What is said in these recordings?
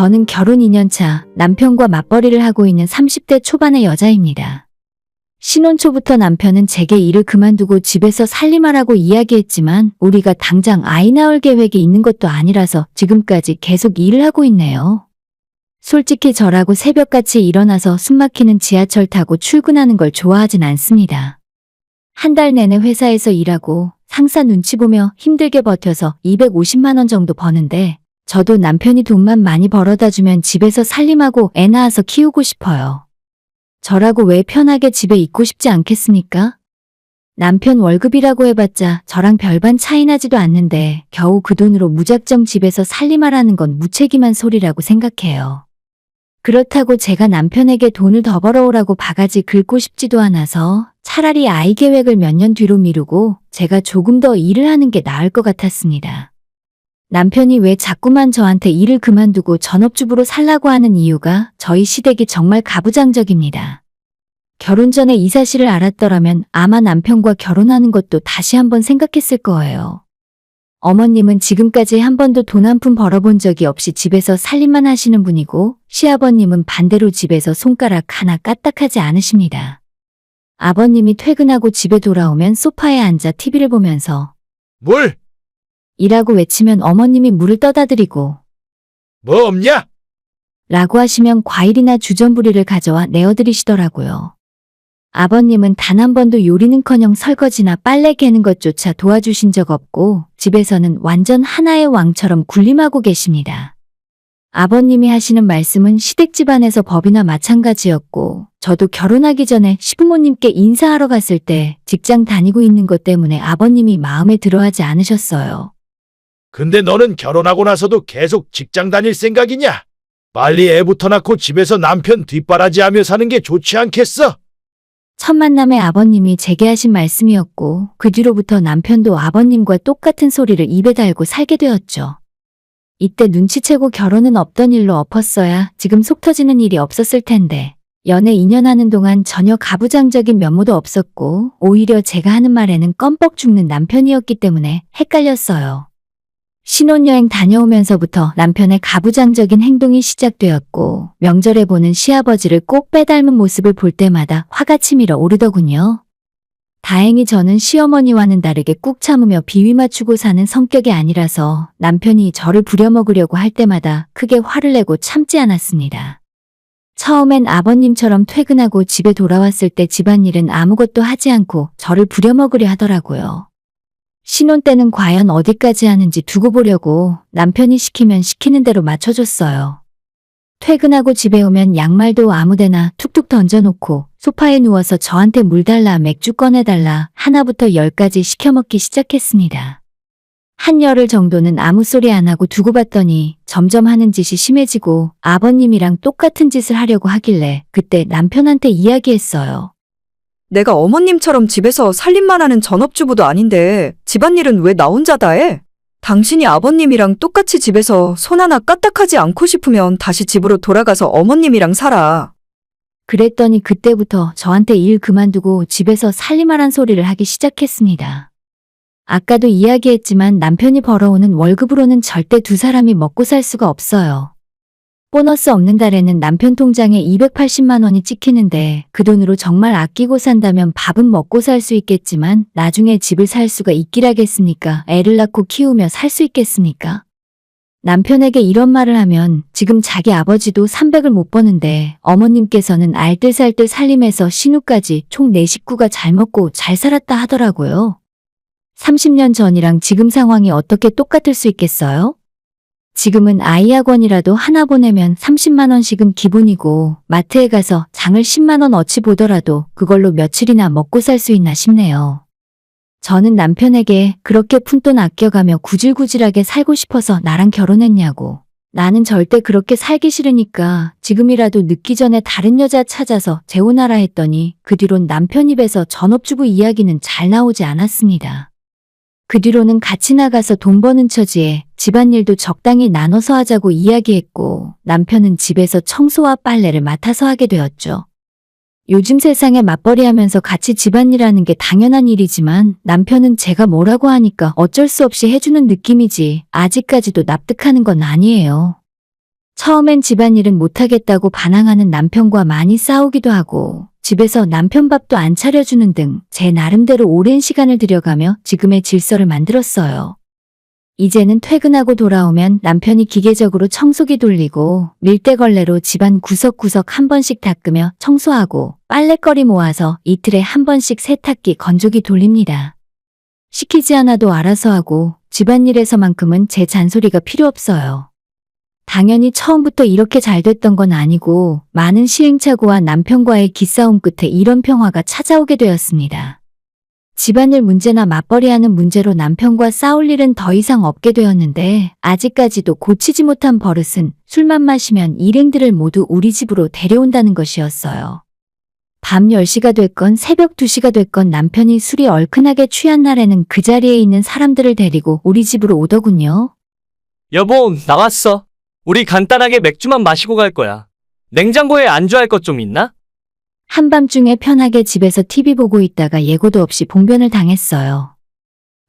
저는 결혼 2년 차 남편과 맞벌이를 하고 있는 30대 초반의 여자입니다. 신혼 초부터 남편은 제게 일을 그만두고 집에서 살림하라고 이야기했지만 우리가 당장 아이 낳을 계획이 있는 것도 아니라서 지금까지 계속 일을 하고 있네요. 솔직히 저라고 새벽같이 일어나서 숨막히는 지하철 타고 출근하는 걸 좋아하진 않습니다. 한 달 내내 회사에서 일하고 상사 눈치 보며 힘들게 버텨서 250만 원 정도 버는데 저도 남편이 돈만 많이 벌어다 주면 집에서 살림하고 애 낳아서 키우고 싶어요. 저라고 왜 편하게 집에 있고 싶지 않겠습니까? 남편 월급이라고 해봤자 저랑 별반 차이 나지도 않는데 겨우 그 돈으로 무작정 집에서 살림하라는 건 무책임한 소리라고 생각해요. 그렇다고 제가 남편에게 돈을 더 벌어오라고 바가지 긁고 싶지도 않아서 차라리 아이 계획을 몇 년 뒤로 미루고 제가 조금 더 일을 하는 게 나을 것 같았습니다. 남편이 왜 자꾸만 저한테 일을 그만두고 전업주부로 살라고 하는 이유가 저희 시댁이 정말 가부장적입니다. 결혼 전에 이 사실을 알았더라면 아마 남편과 결혼하는 것도 다시 한번 생각했을 거예요. 어머님은 지금까지 한 번도 돈 한 푼 벌어본 적이 없이 집에서 살림만 하시는 분이고 시아버님은 반대로 집에서 손가락 하나 까딱하지 않으십니다. 아버님이 퇴근하고 집에 돌아오면 소파에 앉아 TV를 보면서 뭘? 이라고 외치면 어머님이 물을 떠다 드리고 뭐 없냐? 라고 하시면 과일이나 주전부리를 가져와 내어드리시더라고요. 아버님은 단 한 번도 요리는커녕 설거지나 빨래 개는 것조차 도와주신 적 없고 집에서는 완전 하나의 왕처럼 군림하고 계십니다. 아버님이 하시는 말씀은 시댁 집안에서 법이나 마찬가지였고 저도 결혼하기 전에 시부모님께 인사하러 갔을 때 직장 다니고 있는 것 때문에 아버님이 마음에 들어하지 않으셨어요. 근데 너는 결혼하고 나서도 계속 직장 다닐 생각이냐? 빨리 애부터 낳고 집에서 남편 뒷바라지하며 사는 게 좋지 않겠어? 첫 만남에 아버님이 제게 하신 말씀이었고 그 뒤로부터 남편도 아버님과 똑같은 소리를 입에 달고 살게 되었죠. 이때 눈치채고 결혼은 없던 일로 엎었어야 지금 속 터지는 일이 없었을 텐데 연애 2년 하는 동안 전혀 가부장적인 면모도 없었고 오히려 제가 하는 말에는 껌뻑 죽는 남편이었기 때문에 헷갈렸어요. 신혼여행 다녀오면서부터 남편의 가부장적인 행동이 시작되었고 명절에 보는 시아버지를 꼭 빼닮은 모습을 볼 때마다 화가 치밀어 오르더군요. 다행히 저는 시어머니와는 다르게 꾹 참으며 비위 맞추고 사는 성격이 아니라서 남편이 저를 부려먹으려고 할 때마다 크게 화를 내고 참지 않았습니다. 처음엔 아버님처럼 퇴근하고 집에 돌아왔을 때 집안일은 아무것도 하지 않고 저를 부려먹으려 하더라고요. 신혼 때는 과연 어디까지 하는지 두고 보려고 남편이 시키면 시키는 대로 맞춰줬어요. 퇴근하고 집에 오면 양말도 아무데나 툭툭 던져놓고 소파에 누워서 저한테 물 달라 맥주 꺼내달라 하나부터 10까지 시켜먹기 시작했습니다. 한 열흘 정도는 아무 소리 안 하고 두고 봤더니 점점 하는 짓이 심해지고 아버님이랑 똑같은 짓을 하려고 하길래 그때 남편한테 이야기했어요. 내가 어머님처럼 집에서 살림만 하는 전업주부도 아닌데 집안일은 왜 나 혼자 다 해? 당신이 아버님이랑 똑같이 집에서 손 하나 까딱하지 않고 싶으면 다시 집으로 돌아가서 어머님이랑 살아. 그랬더니 그때부터 저한테 일 그만두고 집에서 살림하란 소리를 하기 시작했습니다. 아까도 이야기했지만 남편이 벌어오는 월급으로는 절대 두 사람이 먹고 살 수가 없어요. 보너스 없는 달에는 남편 통장에 280만 원이 찍히는데 그 돈으로 정말 아끼고 산다면 밥은 먹고 살 수 있겠지만 나중에 집을 살 수가 있기라겠습니까? 애를 낳고 키우며 살 수 있겠습니까? 남편에게 이런 말을 하면 지금 자기 아버지도 300을 못 버는데 어머님께서는 알뜰살뜰 살림해서 신우까지 총 4식구가 잘 먹고 잘 살았다 하더라고요. 30년 전이랑 지금 상황이 어떻게 똑같을 수 있겠어요? 지금은 아이 학원이라도 하나 보내면 30만 원씩은 기본이고 마트에 가서 장을 10만 원 어치 보더라도 그걸로 며칠이나 먹고 살 수 있나 싶네요. 저는 남편에게 그렇게 푼돈 아껴가며 구질구질하게 살고 싶어서 나랑 결혼했냐고. 나는 절대 그렇게 살기 싫으니까 지금이라도 늦기 전에 다른 여자 찾아서 재혼하라 했더니 그 뒤론 남편 입에서 전업주부 이야기는 잘 나오지 않았습니다. 그 뒤로는 같이 나가서 돈 버는 처지에 집안일도 적당히 나눠서 하자고 이야기했고 남편은 집에서 청소와 빨래를 맡아서 하게 되었죠. 요즘 세상에 맞벌이하면서 같이 집안일하는 게 당연한 일이지만 남편은 제가 뭐라고 하니까 어쩔 수 없이 해주는 느낌이지 아직까지도 납득하는 건 아니에요. 처음엔 집안일은 못하겠다고 반항하는 남편과 많이 싸우기도 하고 집에서 남편 밥도 안 차려주는 등 제 나름대로 오랜 시간을 들여가며 지금의 질서를 만들었어요. 이제는 퇴근하고 돌아오면 남편이 기계적으로 청소기 돌리고 밀대걸레로 집안 구석구석 한 번씩 닦으며 청소하고 빨랫거리 모아서 이틀에 한 번씩 세탁기 건조기 돌립니다. 시키지 않아도 알아서 하고 집안일에서만큼은 제 잔소리가 필요 없어요. 당연히 처음부터 이렇게 잘 됐던 건 아니고 많은 시행착오와 남편과의 기싸움 끝에 이런 평화가 찾아오게 되었습니다. 집안일 문제나 맞벌이하는 문제로 남편과 싸울 일은 더 이상 없게 되었는데 아직까지도 고치지 못한 버릇은 술만 마시면 일행들을 모두 우리 집으로 데려온다는 것이었어요. 밤 10시가 됐건 새벽 2시가 됐건 남편이 술이 얼큰하게 취한 날에는 그 자리에 있는 사람들을 데리고 우리 집으로 오더군요. 여보, 나왔어. 우리 간단하게 맥주만 마시고 갈 거야. 냉장고에 안주할 것 좀 있나? 한밤중에 편하게 집에서 TV 보고 있다가 예고도 없이 봉변을 당했어요.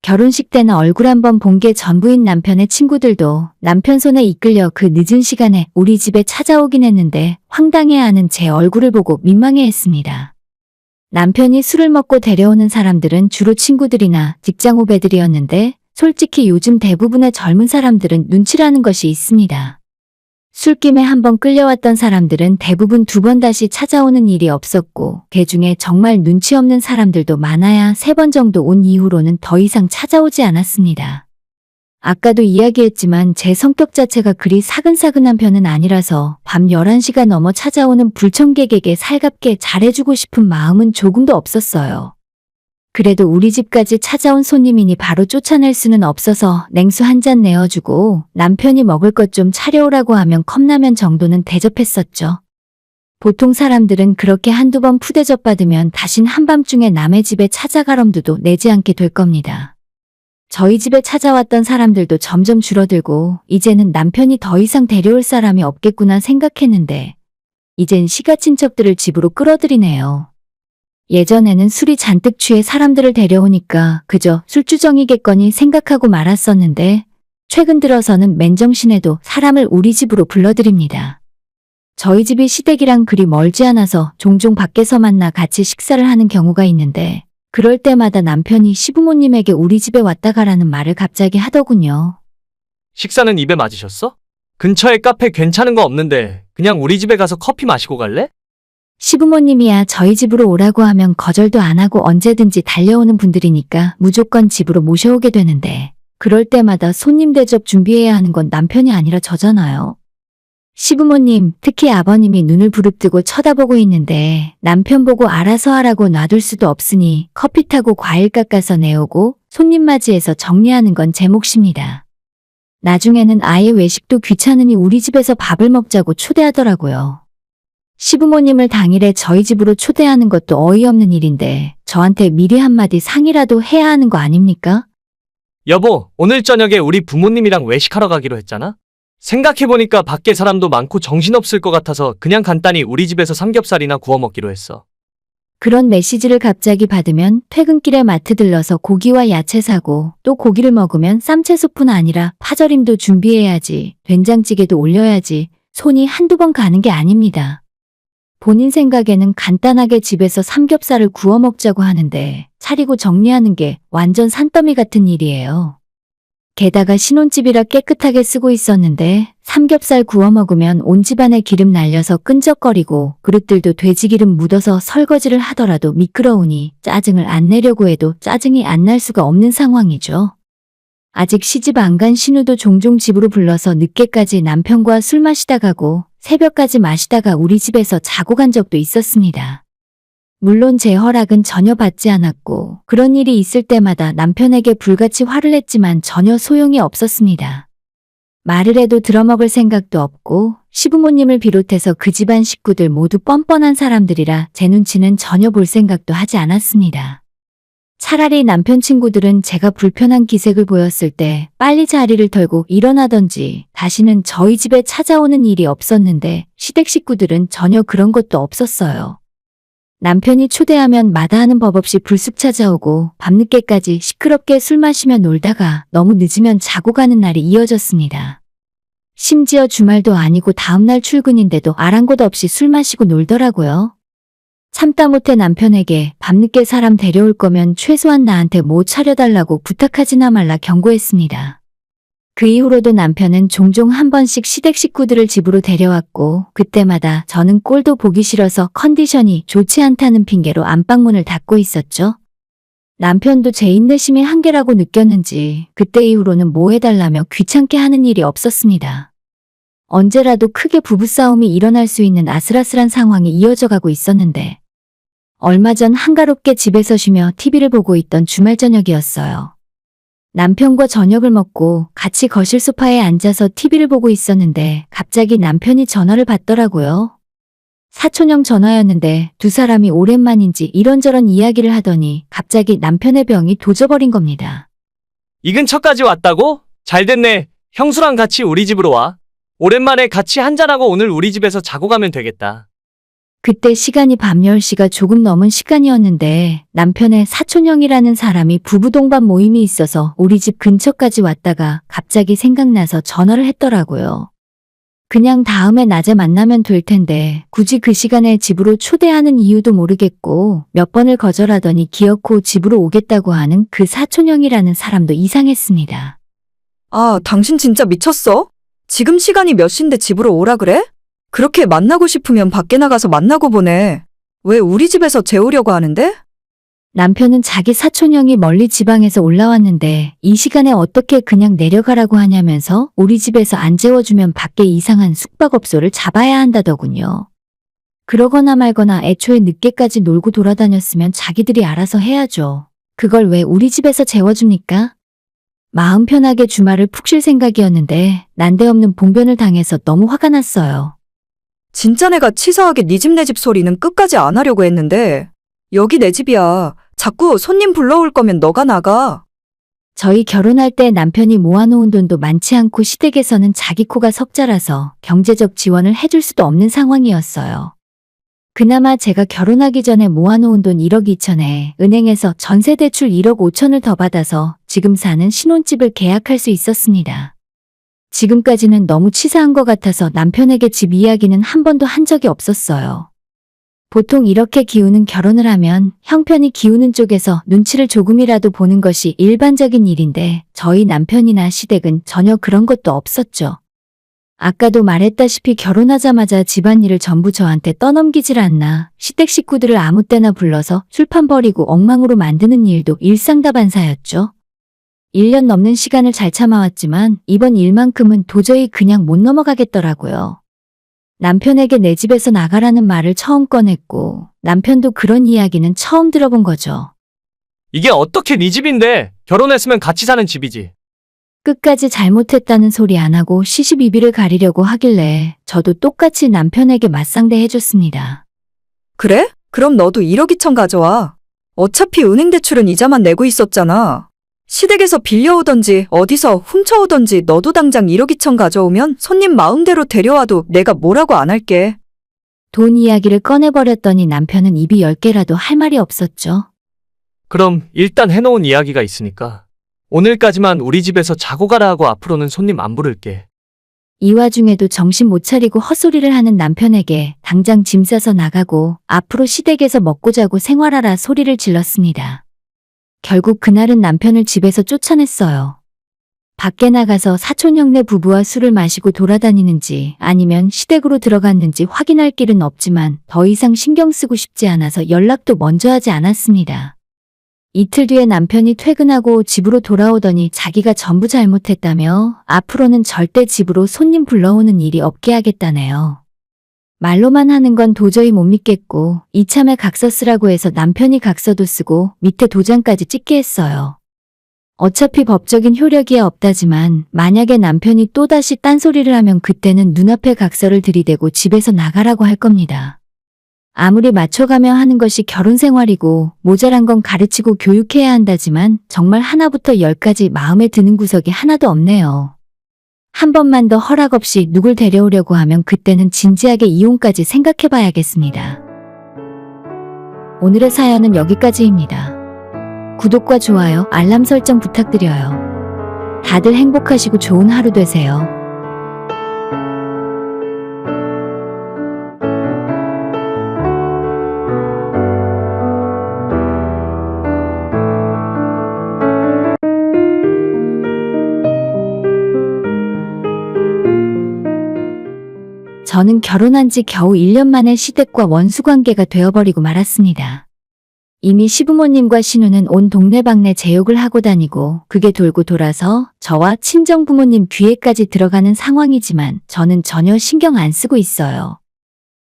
결혼식 때는 얼굴 한번 본 게 전부인 남편의 친구들도 남편 손에 이끌려 그 늦은 시간에 우리 집에 찾아오긴 했는데 황당해하는 제 얼굴을 보고 민망해했습니다. 남편이 술을 먹고 데려오는 사람들은 주로 친구들이나 직장 후배들이었는데 솔직히 요즘 대부분의 젊은 사람들은 눈치라는 것이 있습니다. 술김에 한번 끌려왔던 사람들은 대부분 2번 다시 찾아오는 일이 없었고 그중에 정말 눈치 없는 사람들도 많아야 3번 정도 온 이후로는 더 이상 찾아오지 않았습니다. 아까도 이야기했지만 제 성격 자체가 그리 사근사근한 편은 아니라서 밤 11시가 넘어 찾아오는 불청객에게 살갑게 잘해주고 싶은 마음은 조금도 없었어요. 그래도 우리 집까지 찾아온 손님이니 바로 쫓아낼 수는 없어서 냉수 한 잔 내어주고 남편이 먹을 것 좀 차려오라고 하면 컵라면 정도는 대접했었죠. 보통 사람들은 그렇게 한두 번 푸대접 받으면 다신 한밤중에 남의 집에 찾아갈 엄두도 내지 않게 될 겁니다. 저희 집에 찾아왔던 사람들도 점점 줄어들고 이제는 남편이 더 이상 데려올 사람이 없겠구나 생각했는데 이젠 시가친척들을 집으로 끌어들이네요. 예전에는 술이 잔뜩 취해 사람들을 데려오니까 그저 술주정이겠거니 생각하고 말았었는데 최근 들어서는 맨정신에도 사람을 우리 집으로 불러들입니다. 저희 집이 시댁이랑 그리 멀지 않아서 종종 밖에서 만나 같이 식사를 하는 경우가 있는데 그럴 때마다 남편이 시부모님에게 우리 집에 왔다 가라는 말을 갑자기 하더군요. 식사는 입에 맞으셨어? 근처에 카페 괜찮은 거 없는데 그냥 우리 집에 가서 커피 마시고 갈래? 시부모님이야 저희 집으로 오라고 하면 거절도 안 하고 언제든지 달려오는 분들이니까 무조건 집으로 모셔오게 되는데 그럴 때마다 손님 대접 준비해야 하는 건 남편이 아니라 저잖아요. 시부모님, 특히 아버님이 눈을 부릅뜨고 쳐다보고 있는데 남편 보고 알아서 하라고 놔둘 수도 없으니 커피 타고 과일 깎아서 내오고 손님 맞이해서 정리하는 건 제 몫입니다. 나중에는 아예 외식도 귀찮으니 우리 집에서 밥을 먹자고 초대하더라고요. 시부모님을 당일에 저희 집으로 초대하는 것도 어이없는 일인데 저한테 미리 한마디 상의라도 해야 하는 거 아닙니까? 여보, 오늘 저녁에 우리 부모님이랑 외식하러 가기로 했잖아? 생각해보니까 밖에 사람도 많고 정신없을 것 같아서 그냥 간단히 우리 집에서 삼겹살이나 구워 먹기로 했어. 그런 메시지를 갑자기 받으면 퇴근길에 마트 들러서 고기와 야채 사고 또 고기를 먹으면 쌈채소뿐 아니라 파절임도 준비해야지, 된장찌개도 올려야지 손이 한두 번 가는 게 아닙니다. 본인 생각에는 간단하게 집에서 삼겹살을 구워 먹자고 하는데 차리고 정리하는 게 완전 산더미 같은 일이에요. 게다가 신혼집이라 깨끗하게 쓰고 있었는데 삼겹살 구워 먹으면 온 집안에 기름 날려서 끈적거리고 그릇들도 돼지기름 묻어서 설거지를 하더라도 미끄러우니 짜증을 안 내려고 해도 짜증이 안 날 수가 없는 상황이죠. 아직 시집 안 간 신우도 종종 집으로 불러서 늦게까지 남편과 술 마시다 가고 새벽까지 마시다가 우리 집에서 자고 간 적도 있었습니다. 물론 제 허락은 전혀 받지 않았고 그런 일이 있을 때마다 남편에게 불같이 화를 냈지만 전혀 소용이 없었습니다. 말을 해도 들어먹을 생각도 없고 시부모님을 비롯해서 그 집안 식구들 모두 뻔뻔한 사람들이라 제 눈치는 전혀 볼 생각도 하지 않았습니다. 차라리 남편 친구들은 제가 불편한 기색을 보였을 때 빨리 자리를 털고 일어나던지 다시는 저희 집에 찾아오는 일이 없었는데 시댁 식구들은 전혀 그런 것도 없었어요. 남편이 초대하면 마다하는 법 없이 불쑥 찾아오고 밤늦게까지 시끄럽게 술 마시며 놀다가 너무 늦으면 자고 가는 날이 이어졌습니다. 심지어 주말도 아니고 다음날 출근인데도 아랑곳 없이 술 마시고 놀더라고요. 참다 못해 남편에게 밤늦게 사람 데려올 거면 최소한 나한테 뭐 차려달라고 부탁하지나 말라 경고했습니다. 그 이후로도 남편은 종종 한 번씩 시댁 식구들을 집으로 데려왔고 그때마다 저는 꼴도 보기 싫어서 컨디션이 좋지 않다는 핑계로 안방문을 닫고 있었죠. 남편도 제 인내심이 한계라고 느꼈는지 그때 이후로는 뭐 해달라며 귀찮게 하는 일이 없었습니다. 언제라도 크게 부부싸움이 일어날 수 있는 아슬아슬한 상황이 이어져 가고 있었는데 얼마 전 한가롭게 집에서 쉬며 TV를 보고 있던 주말 저녁이었어요. 남편과 저녁을 먹고 같이 거실 소파에 앉아서 TV를 보고 있었는데 갑자기 남편이 전화를 받더라고요. 사촌형 전화였는데 두 사람이 오랜만인지 이런저런 이야기를 하더니 갑자기 남편의 병이 도져버린 겁니다. 이 근처까지 왔다고? 잘 됐네. 형수랑 같이 우리 집으로 와. 오랜만에 같이 한잔하고 오늘 우리 집에서 자고 가면 되겠다. 그때 시간이 밤 10시가 조금 넘은 시간이었는데 남편의 사촌형이라는 사람이 부부 동반 모임이 있어서 우리 집 근처까지 왔다가 갑자기 생각나서 전화를 했더라고요. 그냥 다음에 낮에 만나면 될 텐데 굳이 그 시간에 집으로 초대하는 이유도 모르겠고 몇 번을 거절하더니 기어코 집으로 오겠다고 하는 그 사촌형이라는 사람도 이상했습니다. 아, 당신 진짜 미쳤어? 지금 시간이 몇 시인데 집으로 오라 그래? 그렇게 만나고 싶으면 밖에 나가서 만나고 보내. 왜 우리 집에서 재우려고 하는데? 남편은 자기 사촌형이 멀리 지방에서 올라왔는데 이 시간에 어떻게 그냥 내려가라고 하냐면서 우리 집에서 안 재워주면 밖에 이상한 숙박업소를 잡아야 한다더군요. 그러거나 말거나 애초에 늦게까지 놀고 돌아다녔으면 자기들이 알아서 해야죠. 그걸 왜 우리 집에서 재워줍니까? 마음 편하게 주말을 푹 쉴 생각이었는데 난데없는 봉변을 당해서 너무 화가 났어요. 진짜 내가 치사하게 네 집 내 집 소리는 끝까지 안 하려고 했는데 여기 내 집이야. 자꾸 손님 불러올 거면 너가 나가. 저희 결혼할 때 남편이 모아놓은 돈도 많지 않고 시댁에서는 자기 코가 석자라서 경제적 지원을 해줄 수도 없는 상황이었어요. 그나마 제가 결혼하기 전에 모아놓은 돈 1억 2천에 은행에서 전세대출 1억 5천을 더 받아서 지금 사는 신혼집을 계약할 수 있었습니다. 지금까지는 너무 치사한 것 같아서 남편에게 집 이야기는 한 번도 한 적이 없었어요. 보통 이렇게 기우는 결혼을 하면 형편이 기우는 쪽에서 눈치를 조금이라도 보는 것이 일반적인 일인데 저희 남편이나 시댁은 전혀 그런 것도 없었죠. 아까도 말했다시피 결혼하자마자 집안일을 전부 저한테 떠넘기질 않나 시댁 식구들을 아무 때나 불러서 술판 버리고 엉망으로 만드는 일도 일상다반사였죠. 1년 넘는 시간을 잘 참아왔지만 이번 일만큼은 도저히 그냥 못 넘어가겠더라고요. 남편에게 내 집에서 나가라는 말을 처음 꺼냈고 남편도 그런 이야기는 처음 들어본 거죠. 이게 어떻게 네 집인데 결혼했으면 같이 사는 집이지. 끝까지 잘못했다는 소리 안 하고 시시비비를 가리려고 하길래 저도 똑같이 남편에게 맞상대 해줬습니다. 그래? 그럼 너도 1억 2천 가져와. 어차피 은행 대출은 이자만 내고 있었잖아. 시댁에서 빌려오던지 어디서 훔쳐오던지 너도 당장 1억 2천 가져오면 손님 마음대로 데려와도 내가 뭐라고 안 할게. 돈 이야기를 꺼내버렸더니 남편은 입이 10개라도 할 말이 없었죠. 그럼 일단 해놓은 이야기가 있으니까 오늘까지만 우리 집에서 자고 가라 하고 앞으로는 손님 안 부를게. 이 와중에도 정신 못 차리고 헛소리를 하는 남편에게 당장 짐 싸서 나가고 앞으로 시댁에서 먹고 자고 생활하라 소리를 질렀습니다. 결국 그날은 남편을 집에서 쫓아냈어요. 밖에 나가서 사촌형네 부부와 술을 마시고 돌아다니는지 아니면 시댁으로 들어갔는지 확인할 길은 없지만 더 이상 신경 쓰고 싶지 않아서 연락도 먼저 하지 않았습니다. 이틀 뒤에 남편이 퇴근하고 집으로 돌아오더니 자기가 전부 잘못했다며 앞으로는 절대 집으로 손님 불러오는 일이 없게 하겠다네요. 말로만 하는 건 도저히 못 믿겠고 이참에 각서 쓰라고 해서 남편이 각서도 쓰고 밑에 도장까지 찍게 했어요. 어차피 법적인 효력이 없다지만 만약에 남편이 또다시 딴소리를 하면 그때는 눈앞에 각서를 들이대고 집에서 나가라고 할 겁니다. 아무리 맞춰가며 하는 것이 결혼 생활이고 모자란 건 가르치고 교육해야 한다지만 정말 하나부터 10까지 마음에 드는 구석이 하나도 없네요. 한 번만 더 허락 없이 누굴 데려오려고 하면 그때는 진지하게 이혼까지 생각해봐야겠습니다. 오늘의 사연은 여기까지입니다. 구독과 좋아요, 알람 설정 부탁드려요. 다들 행복하시고 좋은 하루 되세요. 저는 결혼한 지 겨우 1년 만에 시댁과 원수 관계가 되어버리고 말았습니다. 이미 시부모님과 신우는 온 동네방네 제 욕을 하고 다니고 그게 돌고 돌아서 저와 친정부모님 귀에까지 들어가는 상황이지만 저는 전혀 신경 안 쓰고 있어요.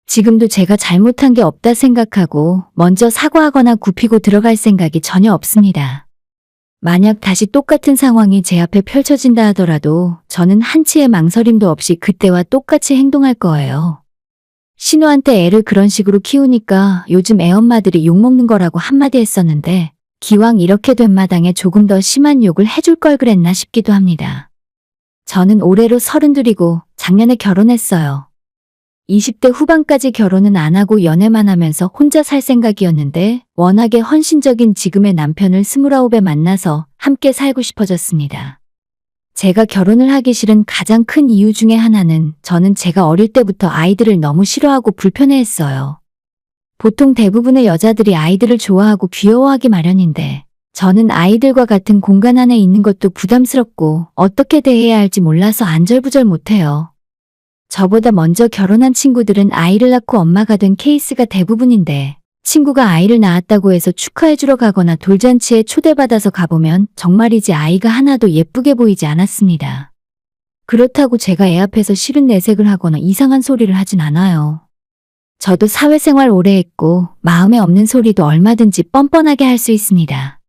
지금도 제가 잘못한 게 없다 생각하고 먼저 사과하거나 굽히고 들어갈 생각이 전혀 없습니다. 만약 다시 똑같은 상황이 제 앞에 펼쳐진다 하더라도 저는 한치의 망설임도 없이 그때와 똑같이 행동할 거예요. 신우한테 애를 그런 식으로 키우니까 요즘 애엄마들이 욕먹는 거라고 한마디 했었는데 기왕 이렇게 된 마당에 조금 더 심한 욕을 해줄 걸 그랬나 싶기도 합니다. 저는 올해로 32이고 작년에 결혼했어요. 20대 후반까지 결혼은 안 하고 연애만 하면서 혼자 살 생각이었는데 워낙에 헌신적인 지금의 남편을 29에 만나서 함께 살고 싶어졌습니다. 제가 결혼을 하기 싫은 가장 큰 이유 중에 하나는 저는 제가 어릴 때부터 아이들을 너무 싫어하고 불편해했어요. 보통 대부분의 여자들이 아이들을 좋아하고 귀여워하기 마련인데 저는 아이들과 같은 공간 안에 있는 것도 부담스럽고 어떻게 대해야 할지 몰라서 안절부절 못해요. 저보다 먼저 결혼한 친구들은 아이를 낳고 엄마가 된 케이스가 대부분인데 친구가 아이를 낳았다고 해서 축하해주러 가거나 돌잔치에 초대받아서 가보면 정말이지 아이가 하나도 예쁘게 보이지 않았습니다. 그렇다고 제가 애 앞에서 싫은 내색을 하거나 이상한 소리를 하진 않아요. 저도 사회생활 오래 했고 마음에 없는 소리도 얼마든지 뻔뻔하게 할 수 있습니다.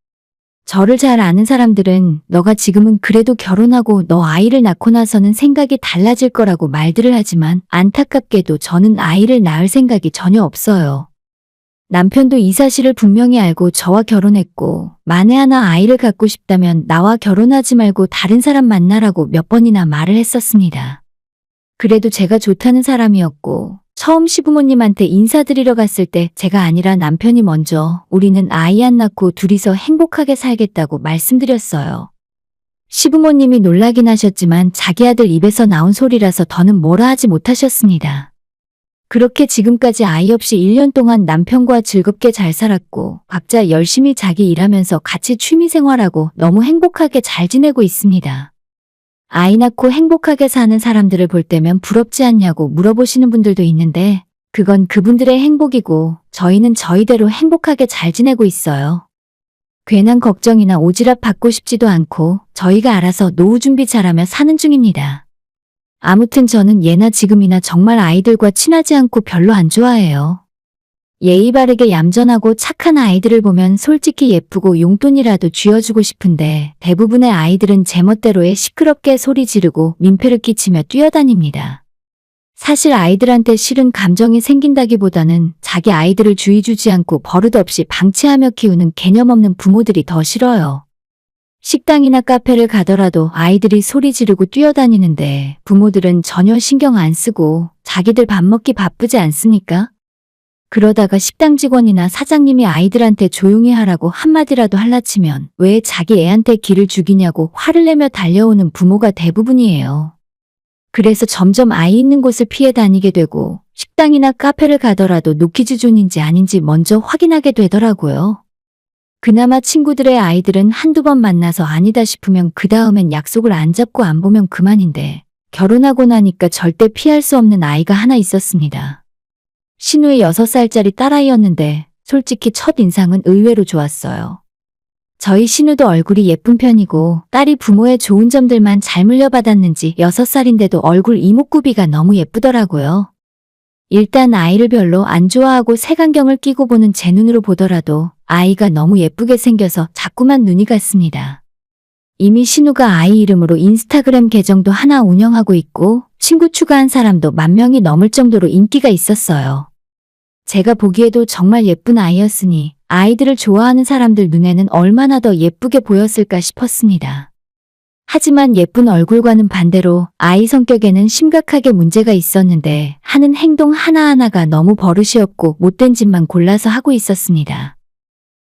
저를 잘 아는 사람들은 너가 지금은 그래도 결혼하고 너 아이를 낳고 나서는 생각이 달라질 거라고 말들을 하지만 안타깝게도 저는 아이를 낳을 생각이 전혀 없어요. 남편도 이 사실을 분명히 알고 저와 결혼했고 만에 하나 아이를 갖고 싶다면 나와 결혼하지 말고 다른 사람 만나라고 몇 번이나 말을 했었습니다. 그래도 제가 좋다는 사람이었고 처음 시부모님한테 인사드리러 갔을 때 제가 아니라 남편이 먼저 우리는 아이 안 낳고 둘이서 행복하게 살겠다고 말씀드렸어요. 시부모님이 놀라긴 하셨지만 자기 아들 입에서 나온 소리라서 더는 뭐라 하지 못하셨습니다. 그렇게 지금까지 아이 없이 1년 동안 남편과 즐겁게 잘 살았고 각자 열심히 자기 일하면서 같이 취미생활하고 너무 행복하게 잘 지내고 있습니다. 아이 낳고 행복하게 사는 사람들을 볼 때면 부럽지 않냐고 물어보시는 분들도 있는데 그건 그분들의 행복이고 저희는 저희대로 행복하게 잘 지내고 있어요. 괜한 걱정이나 오지랖 받고 싶지도 않고 저희가 알아서 노후 준비 잘하며 사는 중입니다. 아무튼 저는 예나 지금이나 정말 아이들과 친하지 않고 별로 안 좋아해요. 예의 바르게 얌전하고 착한 아이들을 보면 솔직히 예쁘고 용돈이라도 쥐어주고 싶은데 대부분의 아이들은 제멋대로에 시끄럽게 소리 지르고 민폐를 끼치며 뛰어다닙니다. 사실 아이들한테 싫은 감정이 생긴다기보다는 자기 아이들을 주의 주지 않고 버릇없이 방치하며 키우는 개념 없는 부모들이 더 싫어요. 식당이나 카페를 가더라도 아이들이 소리 지르고 뛰어다니는데 부모들은 전혀 신경 안 쓰고 자기들 밥 먹기 바쁘지 않습니까? 그러다가 식당 직원이나 사장님이 아이들한테 조용히 하라고 한마디라도 할라치면 왜 자기 애한테 기를 죽이냐고 화를 내며 달려오는 부모가 대부분이에요. 그래서 점점 아이 있는 곳을 피해 다니게 되고 식당이나 카페를 가더라도 노키즈존인지 아닌지 먼저 확인하게 되더라고요. 그나마 친구들의 아이들은 한두 번 만나서 아니다 싶으면 그 다음엔 약속을 안 잡고 안 보면 그만인데 결혼하고 나니까 절대 피할 수 없는 아이가 하나 있었습니다. 신우의 6살짜리 딸아이였는데 솔직히 첫인상은 의외로 좋았어요. 저희 신우도 얼굴이 예쁜 편이고 딸이 부모의 좋은 점들만 잘 물려받았는지 6살인데도 얼굴 이목구비가 너무 예쁘더라고요. 일단 아이를 별로 안 좋아하고 색안경을 끼고 보는 제 눈으로 보더라도 아이가 너무 예쁘게 생겨서 자꾸만 눈이 갔습니다. 이미 신우가 아이 이름으로 인스타그램 계정도 하나 운영하고 있고 친구 추가한 사람도 10,000명이 넘을 정도로 인기가 있었어요. 제가 보기에도 정말 예쁜 아이였으니 아이들을 좋아하는 사람들 눈에는 얼마나 더 예쁘게 보였을까 싶었습니다. 하지만 예쁜 얼굴과는 반대로 아이 성격에는 심각하게 문제가 있었는데 하는 행동 하나하나가 너무 버릇이었고 못된 짓만 골라서 하고 있었습니다.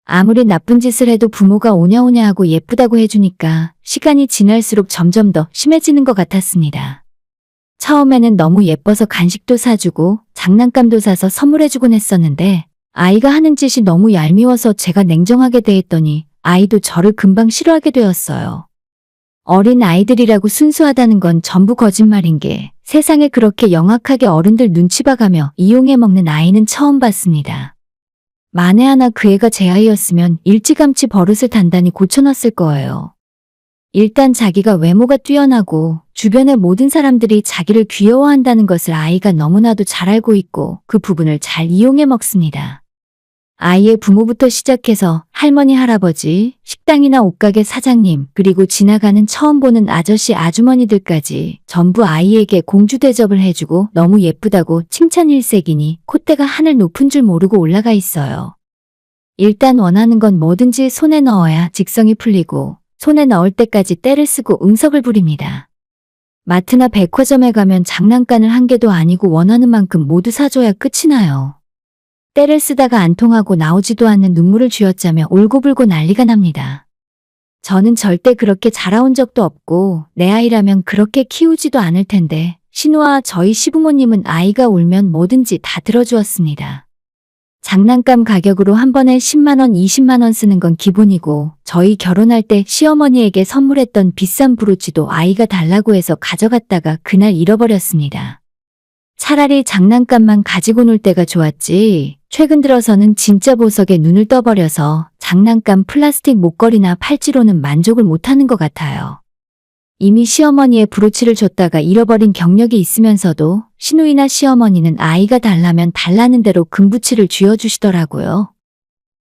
아무리 나쁜 짓을 해도 부모가 오냐오냐 하고 예쁘다고 해주니까 시간이 지날수록 점점 더 심해지는 것 같았습니다. 처음에는 너무 예뻐서 간식도 사주고 장난감도 사서 선물해주곤 했었는데 아이가 하는 짓이 너무 얄미워서 제가 냉정하게 대했더니 아이도 저를 금방 싫어하게 되었어요. 어린 아이들이라고 순수하다는 건 전부 거짓말인 게 세상에 그렇게 영악하게 어른들 눈치 봐가며 이용해 먹는 아이는 처음 봤습니다. 만에 하나 그 애가 제 아이였으면 일찌감치 버릇을 단단히 고쳐놨을 거예요. 일단 자기가 외모가 뛰어나고 주변의 모든 사람들이 자기를 귀여워한다는 것을 아이가 너무나도 잘 알고 있고 그 부분을 잘 이용해 먹습니다. 아이의 부모부터 시작해서 할머니, 할아버지, 식당이나 옷가게 사장님, 그리고 지나가는 처음 보는 아저씨, 아주머니들까지 전부 아이에게 공주 대접을 해주고 너무 예쁘다고 칭찬 일색이니 콧대가 하늘 높은 줄 모르고 올라가 있어요. 일단 원하는 건 뭐든지 손에 넣어야 직성이 풀리고 손에 넣을 때까지 떼를 쓰고 응석을 부립니다. 마트나 백화점에 가면 장난감을 한 개도 아니고 원하는 만큼 모두 사줘야 끝이 나요. 때를 쓰다가 안 통하고 나오지도 않는 눈물을 쥐어짜며 울고불고 난리가 납니다. 저는 절대 그렇게 자라온 적도 없고 내 아이라면 그렇게 키우지도 않을 텐데 신우와 저희 시부모님은 아이가 울면 뭐든지 다 들어주었습니다. 장난감 가격으로 한 번에 10만 원, 20만 원 쓰는 건 기본이고 저희 결혼할 때 시어머니에게 선물했던 비싼 브로치도 아이가 달라고 해서 가져갔다가 그날 잃어버렸습니다. 차라리 장난감만 가지고 놀 때가 좋았지 최근 들어서는 진짜 보석에 눈을 떠버려서 장난감 플라스틱 목걸이나 팔찌로는 만족을 못하는 것 같아요. 이미 시어머니의 브로치를 줬다가 잃어버린 경력이 있으면서도 시누이나 시어머니는 아이가 달라면 달라는 대로 금부치를 쥐어주시더라고요.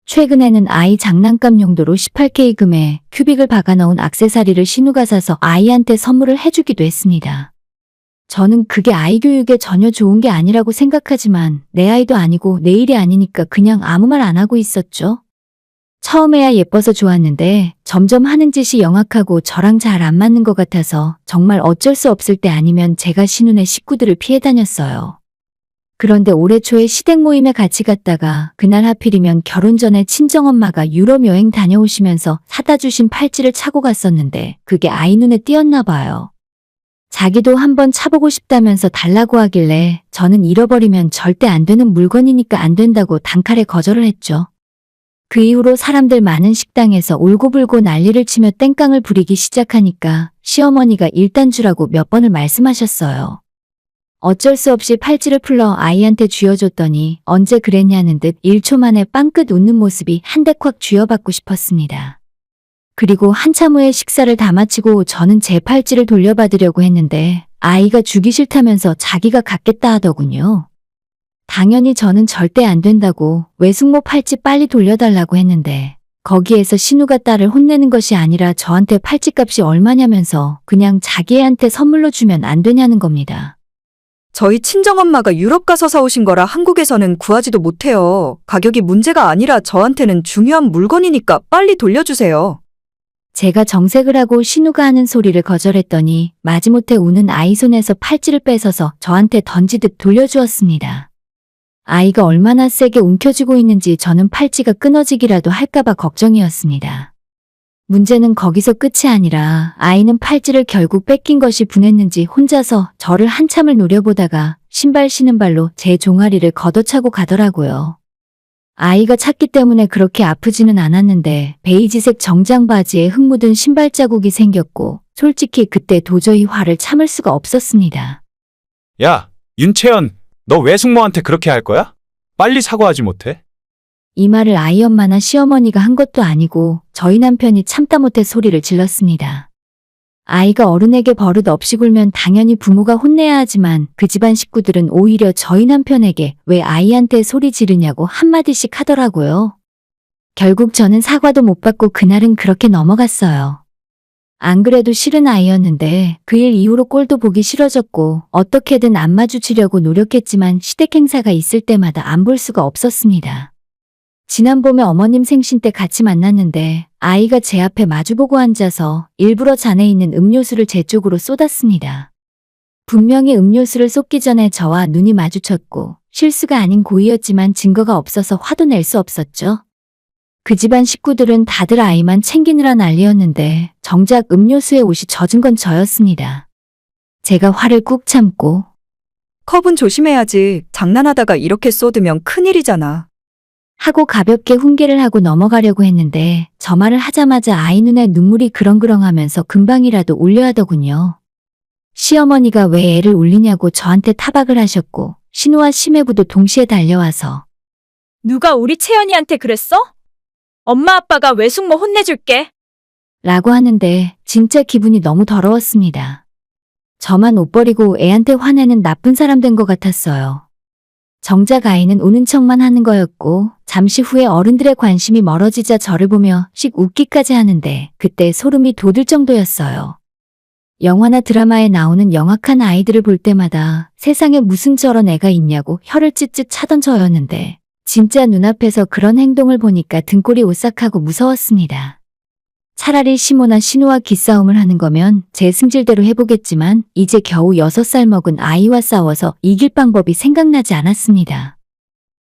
최근에는 아이 장난감 용도로 18K 금에 큐빅을 박아넣은 액세서리를 시누가 사서 아이한테 선물을 해주기도 했습니다. 저는 그게 아이 교육에 전혀 좋은 게 아니라고 생각하지만 내 아이도 아니고 내 일이 아니니까 그냥 아무 말 안 하고 있었죠. 처음에야 예뻐서 좋았는데 점점 하는 짓이 영악하고 저랑 잘 안 맞는 것 같아서 정말 어쩔 수 없을 때 아니면 제가 신우네 식구들을 피해 다녔어요. 그런데 올해 초에 시댁 모임에 같이 갔다가 그날 하필이면 결혼 전에 친정엄마가 유럽 여행 다녀오시면서 사다 주신 팔찌를 차고 갔었는데 그게 아이 눈에 띄었나 봐요. 자기도 한번 차보고 싶다면서 달라고 하길래 저는 잃어버리면 절대 안 되는 물건이니까 안 된다고 단칼에 거절을 했죠. 그 이후로 사람들 많은 식당에서 울고불고 난리를 치며 땡깡을 부리기 시작하니까 시어머니가 일단 주라고 몇 번을 말씀하셨어요. 어쩔 수 없이 팔찌를 풀러 아이한테 쥐어줬더니 언제 그랬냐는 듯 1초 만에 빵긋 웃는 모습이 한 대 콱 쥐어받고 싶었습니다. 그리고 한참 후에 식사를 다 마치고 저는 제 팔찌를 돌려받으려고 했는데 아이가 주기 싫다면서 자기가 갖겠다 하더군요. 당연히 저는 절대 안 된다고 외숙모 팔찌 빨리 돌려달라고 했는데 거기에서 신우가 딸을 혼내는 것이 아니라 저한테 팔찌값이 얼마냐면서 그냥 자기 애한테 선물로 주면 안 되냐는 겁니다. 저희 친정엄마가 유럽 가서 사오신 거라 한국에서는 구하지도 못해요. 가격이 문제가 아니라 저한테는 중요한 물건이니까 빨리 돌려주세요. 제가 정색을 하고 신우가 하는 소리를 거절했더니 마지못해 우는 아이 손에서 팔찌를 뺏어서 저한테 던지듯 돌려주었습니다. 아이가 얼마나 세게 움켜쥐고 있는지 저는 팔찌가 끊어지기라도 할까봐 걱정이었습니다. 문제는 거기서 끝이 아니라 아이는 팔찌를 결국 뺏긴 것이 분했는지 혼자서 저를 한참을 노려보다가 신발 신은 발로 제 종아리를 걷어차고 가더라고요. 아이가 찼기 때문에 그렇게 아프지는 않았는데 베이지색 정장 바지에 흙 묻은 신발 자국이 생겼고 솔직히 그때 도저히 화를 참을 수가 없었습니다. 야, 윤채연, 너 외숙모한테 그렇게 할 거야? 빨리 사과하지 못해? 이 말을 아이 엄마나 시어머니가 한 것도 아니고 저희 남편이 참다 못해 소리를 질렀습니다. 아이가 어른에게 버릇 없이 굴면 당연히 부모가 혼내야 하지만 그 집안 식구들은 오히려 저희 남편에게 왜 아이한테 소리 지르냐고 한마디씩 하더라고요. 결국 저는 사과도 못 받고 그날은 그렇게 넘어갔어요. 안 그래도 싫은 아이였는데 그 일 이후로 꼴도 보기 싫어졌고 어떻게든 안 마주치려고 노력했지만 시댁 행사가 있을 때마다 안 볼 수가 없었습니다. 지난 봄에 어머님 생신 때 같이 만났는데 아이가 제 앞에 마주보고 앉아서 일부러 잔에 있는 음료수를 제 쪽으로 쏟았습니다. 분명히 음료수를 쏟기 전에 저와 눈이 마주쳤고 실수가 아닌 고의였지만 증거가 없어서 화도 낼 수 없었죠. 그 집안 식구들은 다들 아이만 챙기느라 난리였는데 정작 음료수에 옷이 젖은 건 저였습니다. 제가 화를 꾹 참고 컵은 조심해야지. 장난하다가 이렇게 쏟으면 큰일이잖아. 하고 가볍게 훈계를 하고 넘어가려고 했는데 저 말을 하자마자 아이 눈에 눈물이 그렁그렁하면서 금방이라도 울려 하더군요. 시어머니가 왜 애를 울리냐고 저한테 타박을 하셨고 신우와 심해부도 동시에 달려와서 누가 우리 채연이한테 그랬어? 엄마 아빠가 외숙모 혼내줄게. 라고 하는데 진짜 기분이 너무 더러웠습니다. 저만 옷 버리고 애한테 화내는 나쁜 사람 된 것 같았어요. 정작 아이는 우는 척만 하는 거였고 잠시 후에 어른들의 관심이 멀어지자 저를 보며 씩 웃기까지 하는데 그때 소름이 돋을 정도였어요. 영화나 드라마에 나오는 영악한 아이들을 볼 때마다 세상에 무슨 저런 애가 있냐고 혀를 찢찢 차던 저였는데 진짜 눈앞에서 그런 행동을 보니까 등골이 오싹하고 무서웠습니다. 차라리 시모나 신우와 기싸움을 하는 거면 제 승질대로 해보겠지만 이제 겨우 6살 먹은 아이와 싸워서 이길 방법이 생각나지 않았습니다.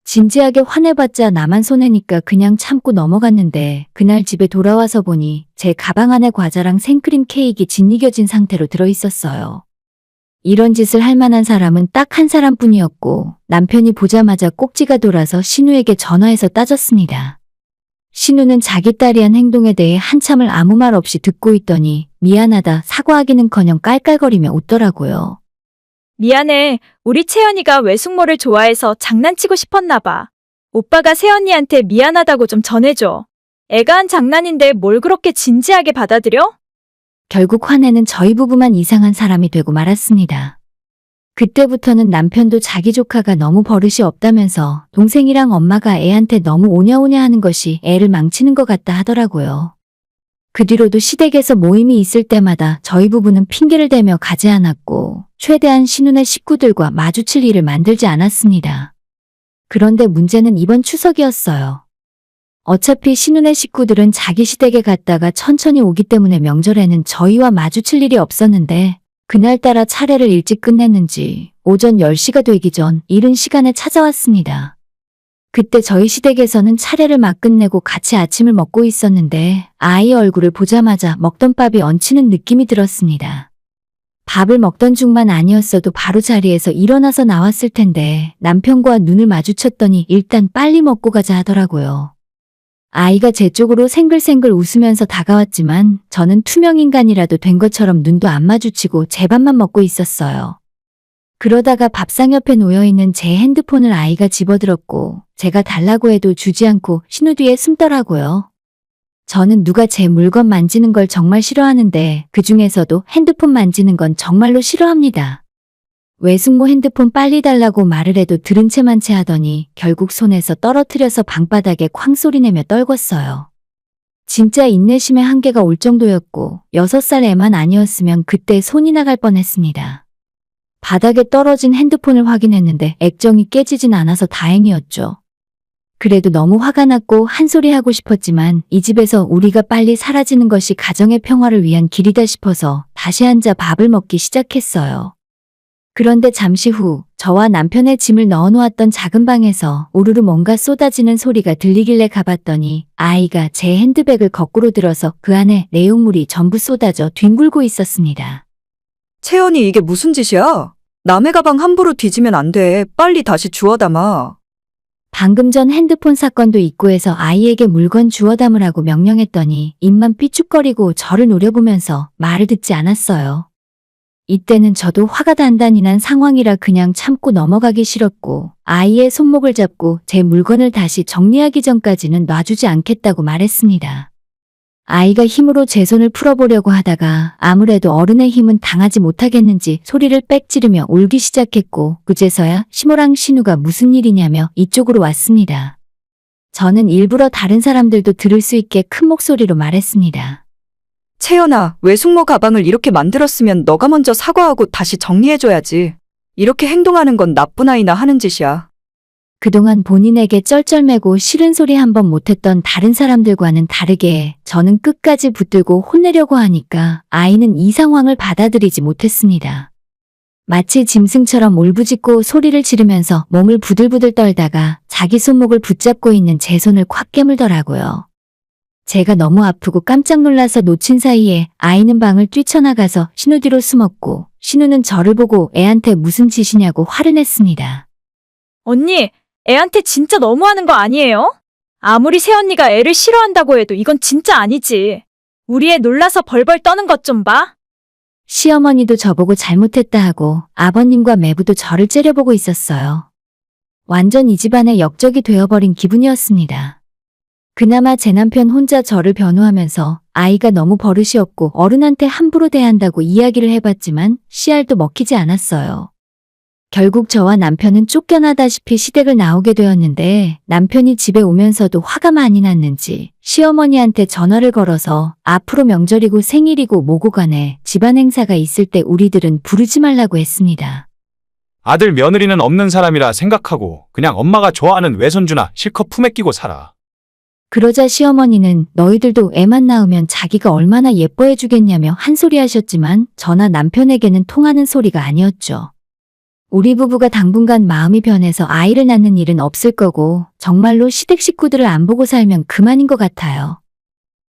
진지하게 화내봤자 나만 손해니까 그냥 참고 넘어갔는데 그날 집에 돌아와서 보니 제 가방 안에 과자랑 생크림 케이크 짓이겨진 상태로 들어있었어요. 이런 짓을 할 만한 사람은 딱 한 사람뿐이었고 남편이 보자마자 꼭지가 돌아서 신우에게 전화해서 따졌습니다. 신우는 자기 딸이 한 행동에 대해 한참을 아무 말 없이 듣고 있더니 미안하다 사과하기는커녕 깔깔거리며 웃더라고요. 미안해. 우리 채연이가 외숙모를 좋아해서 장난치고 싶었나 봐. 오빠가 새언니한테 미안하다고 좀 전해줘. 애가 한 장난인데 뭘 그렇게 진지하게 받아들여? 결국 화내는 저희 부부만 이상한 사람이 되고 말았습니다. 그때부터는 남편도 자기 조카가 너무 버릇이 없다면서 동생이랑 엄마가 애한테 너무 오냐오냐 하는 것이 애를 망치는 것 같다 하더라고요. 그 뒤로도 시댁에서 모임이 있을 때마다 저희 부부는 핑계를 대며 가지 않았고 최대한 신우네 식구들과 마주칠 일을 만들지 않았습니다. 그런데 문제는 이번 추석이었어요. 어차피 신우네 식구들은 자기 시댁에 갔다가 천천히 오기 때문에 명절에는 저희와 마주칠 일이 없었는데 그날따라 차례를 일찍 끝냈는지 오전 10시가 되기 전 이른 시간에 찾아왔습니다. 그때 저희 시댁에서는 차례를 막 끝내고 같이 아침을 먹고 있었는데 아이 얼굴을 보자마자 먹던 밥이 얹히는 느낌이 들었습니다. 밥을 먹던 중만 아니었어도 바로 자리에서 일어나서 나왔을 텐데 남편과 눈을 마주쳤더니 일단 빨리 먹고 가자 하더라고요. 아이가 제 쪽으로 생글생글 웃으면서 다가왔지만 저는 투명인간이라도 된 것처럼 눈도 안 마주치고 제 밥만 먹고 있었어요. 그러다가 밥상 옆에 놓여있는 제 핸드폰을 아이가 집어들었고 제가 달라고 해도 주지 않고 신우 뒤에 숨더라고요. 저는 누가 제 물건 만지는 걸 정말 싫어하는데 그중에서도 핸드폰 만지는 건 정말로 싫어합니다. 외숙모 핸드폰 빨리 달라고 말을 해도 들은 채만 채 하더니 결국 손에서 떨어뜨려서 방바닥에 쾅 소리내며 떨궜어요. 진짜 인내심의 한계가 올 정도였고 6살 애만 아니었으면 그때 손이 나갈 뻔했습니다. 바닥에 떨어진 핸드폰을 확인했는데 액정이 깨지진 않아서 다행이었죠. 그래도 너무 화가 났고 한 소리 하고 싶었지만 이 집에서 우리가 빨리 사라지는 것이 가정의 평화를 위한 길이다 싶어서 다시 앉아 밥을 먹기 시작했어요. 그런데 잠시 후 저와 남편의 짐을 넣어놓았던 작은 방에서 우르르 뭔가 쏟아지는 소리가 들리길래 가봤더니 아이가 제 핸드백을 거꾸로 들어서 그 안에 내용물이 전부 쏟아져 뒹굴고 있었습니다. 채연이 이게 무슨 짓이야? 남의 가방 함부로 뒤지면 안 돼. 빨리 다시 주워 담아. 방금 전 핸드폰 사건도 있고 해서 아이에게 물건 주워 담으라고 명령했더니 입만 삐죽거리고 저를 노려보면서 말을 듣지 않았어요. 이때는 저도 화가 단단히 난 상황이라 그냥 참고 넘어가기 싫었고 아이의 손목을 잡고 제 물건을 다시 정리하기 전까지는 놔주지 않겠다고 말했습니다. 아이가 힘으로 제 손을 풀어보려고 하다가 아무래도 어른의 힘은 당하지 못하겠는지 소리를 빽 지르며 울기 시작했고 그제서야 시모랑 신우가 무슨 일이냐며 이쪽으로 왔습니다. 저는 일부러 다른 사람들도 들을 수 있게 큰 목소리로 말했습니다. 채연아, 외숙모 가방을 이렇게 만들었으면 너가 먼저 사과하고 다시 정리해줘야지. 이렇게 행동하는 건 나쁜 아이나 하는 짓이야. 그동안 본인에게 쩔쩔매고 싫은 소리 한 번 못했던 다른 사람들과는 다르게 저는 끝까지 붙들고 혼내려고 하니까 아이는 이 상황을 받아들이지 못했습니다. 마치 짐승처럼 울부짖고 소리를 지르면서 몸을 부들부들 떨다가 자기 손목을 붙잡고 있는 제 손을 콱 깨물더라고요. 제가 너무 아프고 깜짝 놀라서 놓친 사이에 아이는 방을 뛰쳐나가서 신우 뒤로 숨었고 신우는 저를 보고 애한테 무슨 짓이냐고 화를 냈습니다. 언니, 애한테 진짜 너무하는 거 아니에요? 아무리 새언니가 애를 싫어한다고 해도 이건 진짜 아니지. 우리 애 놀라서 벌벌 떠는 것 좀 봐. 시어머니도 저보고 잘못했다 하고 아버님과 매부도 저를 째려보고 있었어요. 완전 이 집안의 역적이 되어버린 기분이었습니다. 그나마 제 남편 혼자 저를 변호하면서 아이가 너무 버릇이 없고 어른한테 함부로 대한다고 이야기를 해봤지만 씨알도 먹히지 않았어요. 결국 저와 남편은 쫓겨나다시피 시댁을 나오게 되었는데 남편이 집에 오면서도 화가 많이 났는지 시어머니한테 전화를 걸어서 앞으로 명절이고 생일이고 뭐고 간에 집안 행사가 있을 때 우리들은 부르지 말라고 했습니다. 아들 며느리는 없는 사람이라 생각하고 그냥 엄마가 좋아하는 외손주나 실컷 품에 끼고 살아. 그러자 시어머니는 너희들도 애만 낳으면 자기가 얼마나 예뻐해 주겠냐며 한 소리 하셨지만 저나 남편에게는 통하는 소리가 아니었죠. 우리 부부가 당분간 마음이 변해서 아이를 낳는 일은 없을 거고 정말로 시댁 식구들을 안 보고 살면 그만인 것 같아요.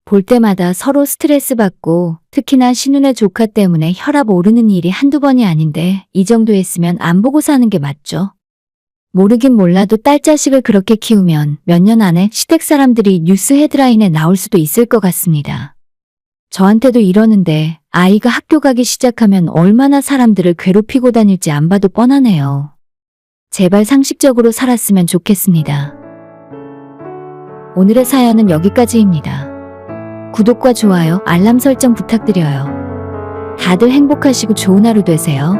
볼 때마다 서로 스트레스 받고 특히나 신혼의 조카 때문에 혈압 오르는 일이 한두 번이 아닌데 이 정도 했으면 안 보고 사는 게 맞죠. 모르긴 몰라도 딸 자식을 그렇게 키우면 몇 년 안에 시댁 사람들이 뉴스 헤드라인에 나올 수도 있을 것 같습니다. 저한테도 이러는데 아이가 학교 가기 시작하면 얼마나 사람들을 괴롭히고 다닐지 안 봐도 뻔하네요. 제발 상식적으로 살았으면 좋겠습니다. 오늘의 사연은 여기까지입니다. 구독과 좋아요, 알람 설정 부탁드려요. 다들 행복하시고 좋은 하루 되세요.